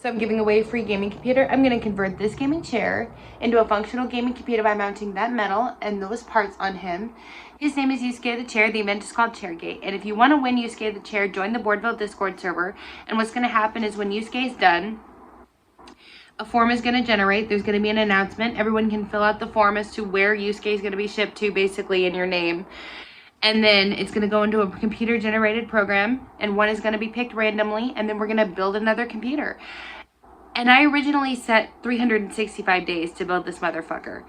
So I'm giving away a free gaming computer. I'm gonna convert this gaming chair into a functional gaming computer by mounting that metal and those parts on him. His name is Yusuke the Chair. The event is called Chairgate. And if you want to win Yusuke the Chair, join the Boardville Discord server. And what's gonna happen is when Yusuke is done, a form is gonna generate. There's gonna be an announcement. Everyone can fill out the form as to where Yusuke is gonna be shipped to, basically in your name. And then it's going to go into a computer generated program, and one is going to be picked randomly, and then we're going to build another computer. And I originally set 365 days to build this motherfucker.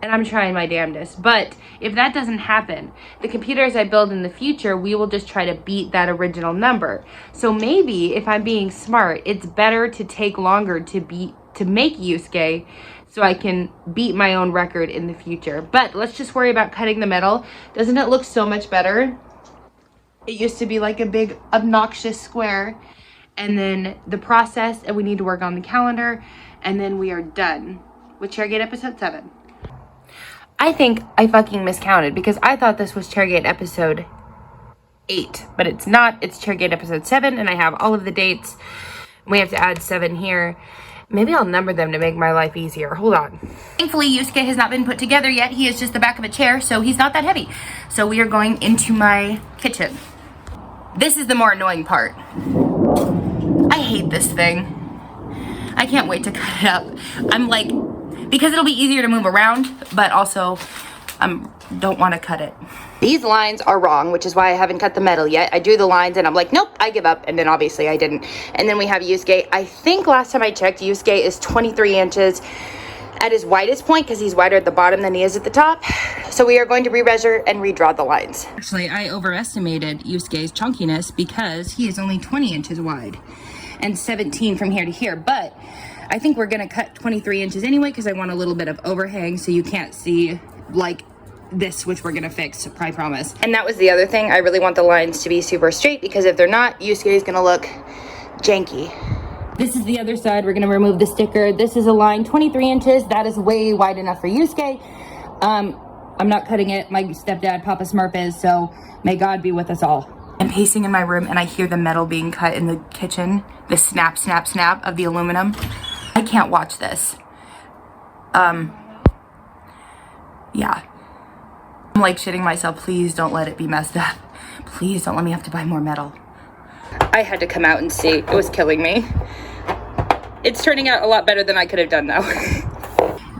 And I'm trying my damnedest. But if that doesn't happen, the computers I build in the future, we will just try to beat that original number. So maybe if I'm being smart, it's better to take longer to make Yusuke, so I can beat my own record in the future. But let's just worry about cutting the metal. Doesn't it look so much better? It used to be like a big obnoxious square. And then the process, and we need to work on the calendar, and then we are done with Chairgate episode 7. I think I fucking miscounted because I thought this was Chairgate episode 8, but it's not. It's Chairgate episode 7, and I have all of the dates. We have to add 7 here. Maybe I'll number them to make my life easier. Hold on. Thankfully, Yusuke has not been put together yet. He is just the back of a chair, so he's not that heavy. So we are going into my kitchen. This is the more annoying part. I hate this thing. I can't wait to cut it up. I'm like, because it'll be easier to move around, but also don't want to cut it. These lines are wrong, which is why I haven't cut the metal yet. I drew the lines and I'm like, nope, I give up. And then obviously I didn't. And then we have Yusuke. I think last time I checked, Yusuke is 23 inches at his widest point because he's wider at the bottom than he is at the top. So we are going to re-measure and redraw the lines. Actually, I overestimated Yusuke's chunkiness because he is only 20 inches wide and 17 from here to here. But I think we're going to cut 23 inches anyway because I want a little bit of overhang so you can't see like this, which we're gonna fix, I promise. And that was the other thing. I really want the lines to be super straight because if they're not, Yusuke is gonna look janky. This is the other side. We're gonna remove the sticker. This is a line 23 inches. That is way wide enough for Yusuke. I'm not cutting it. My stepdad, Papa Smurf, is, so may God be with us all. I'm pacing in my room and I hear the metal being cut in the kitchen. The snap, snap, snap of the aluminum. I can't watch this. Yeah. I'm like shitting myself. Please don't let it be messed up. Please don't let me have to buy more metal. I had to come out and see. It was killing me. It's turning out a lot better than I could have done though.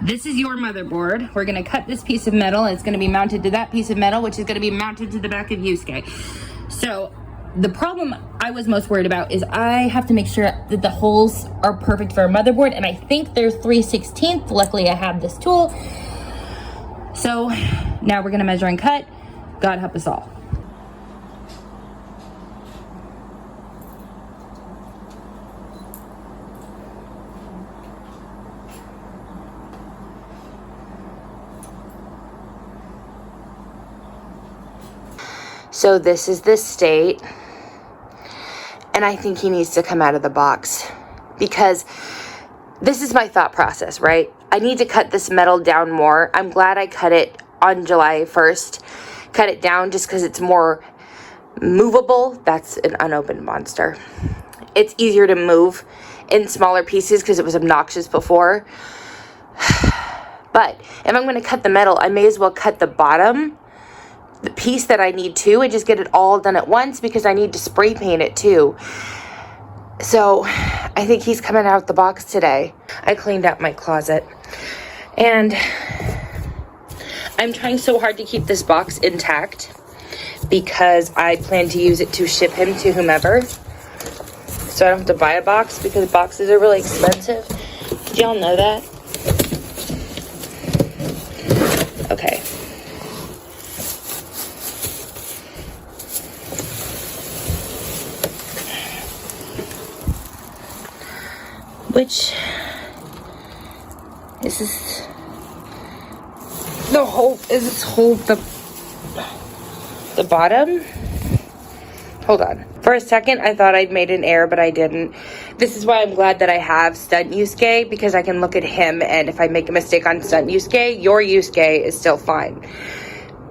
This is your motherboard. We're gonna cut this piece of metal and it's gonna be mounted to that piece of metal, which is gonna be mounted to the back of Yusuke. So the problem I was most worried about is I have to make sure that the holes are perfect for a motherboard, and I think they're 3/16. Luckily I have this tool. So now we're gonna measure and cut. God help us all. So this is the state, and I think he needs to come out of the box because this is my thought process, right? I need to cut this metal down more. I'm glad I cut it on July 1st. Cut it down just because it's more movable. That's an unopened monster. It's easier to move in smaller pieces because it was obnoxious before. But if I'm going to cut the metal, I may as well cut the bottom, the piece that I need to, and just get it all done at once because I need to spray paint it too. So I think he's coming out the box today. I cleaned out my closet and I'm trying so hard to keep this box intact because I plan to use it to ship him to whomever. So I don't have to buy a box because boxes are really expensive. Did y'all know that? Okay. Which is this the whole, is this whole the bottom? Hold on. For a second I thought I'd made an error, but I didn't. This is why I'm glad that I have Stunt Yusuke, because I can look at him and if I make a mistake on Stunt Yusuke, your Yusuke is still fine.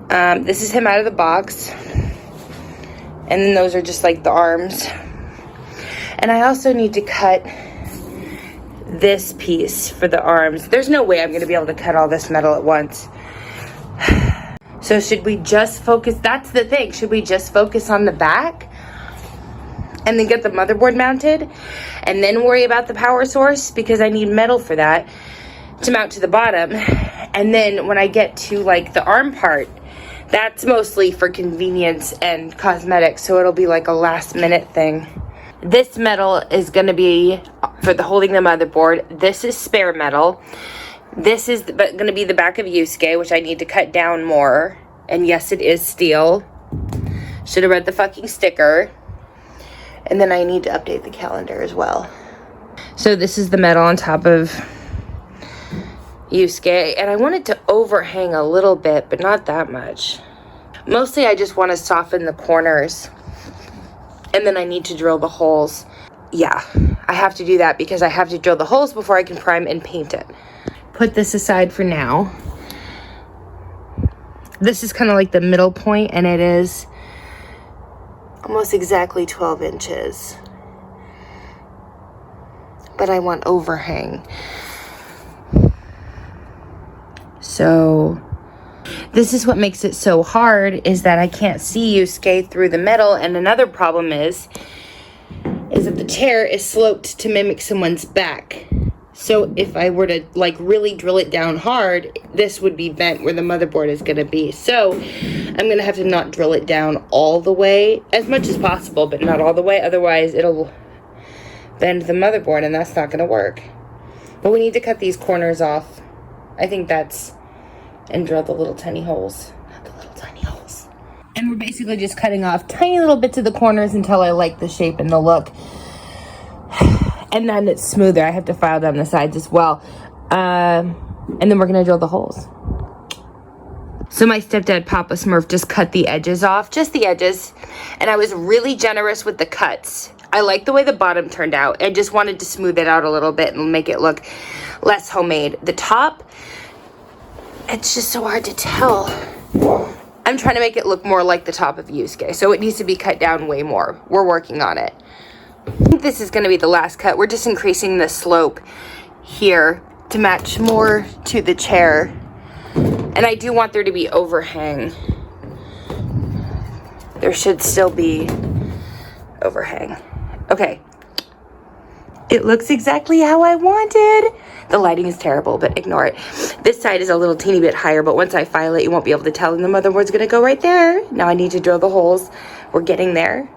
This is him out of the box. And then those are just like the arms. And I also need to cut this piece for the arms. There's no way I'm going to be able to cut all this metal at once. So should we just focus? That's the thing. Should we just focus on the back and then get the motherboard mounted and then worry about the power source? Because I need metal for that to mount to the bottom. And then when I get to like the arm part, that's mostly for convenience and cosmetics. So it'll be like a last minute thing. This metal is going to be for the holding the motherboard. This is spare metal. This is going to be the back of Yusuke, which I need to cut down more. And yes, it is steel. Should have read the fucking sticker. And then I need to update the calendar as well. So this is the metal on top of Yusuke. And I want it to overhang a little bit, but not that much. Mostly I just want to soften the corners. And then I need to drill the holes. Yeah, I have to do that because I have to drill the holes before I can prime and paint it. Put this aside for now. This is kind of like the middle point, and it is almost exactly 12 inches. But I want overhang. So this is what makes it so hard, is that I can't see Yusuke through the metal. And another problem is that the chair is sloped to mimic someone's back. So if I were to like really drill it down hard, this would be bent where the motherboard is going to be. So I'm going to have to not drill it down all the way, as much as possible, but not all the way. Otherwise it'll bend the motherboard, and that's not going to work. But we need to cut these corners off. I think that's, and drill the little tiny holes. The little tiny holes. And we're basically just cutting off tiny little bits of the corners until I like the shape and the look. And then it's smoother. I have to file down the sides as well. And then we're going to drill the holes. So my stepdad, Papa Smurf, just cut the edges off. Just the edges. And I was really generous with the cuts. I like the way the bottom turned out. I just wanted to smooth it out a little bit and make it look less homemade. The top, it's just so hard to tell. I'm trying to make it look more like the top of Yusuke. So it needs to be cut down way more. We're working on it. I think this is going to be the last cut. We're just increasing the slope here to match more to the chair. And I do want there to be overhang. There should still be overhang. Okay. It looks exactly how I wanted. The lighting is terrible, but ignore it. This side is a little teeny bit higher, but once I file it, you won't be able to tell, and the motherboard's going to go right there. Now I need to drill the holes. We're getting there.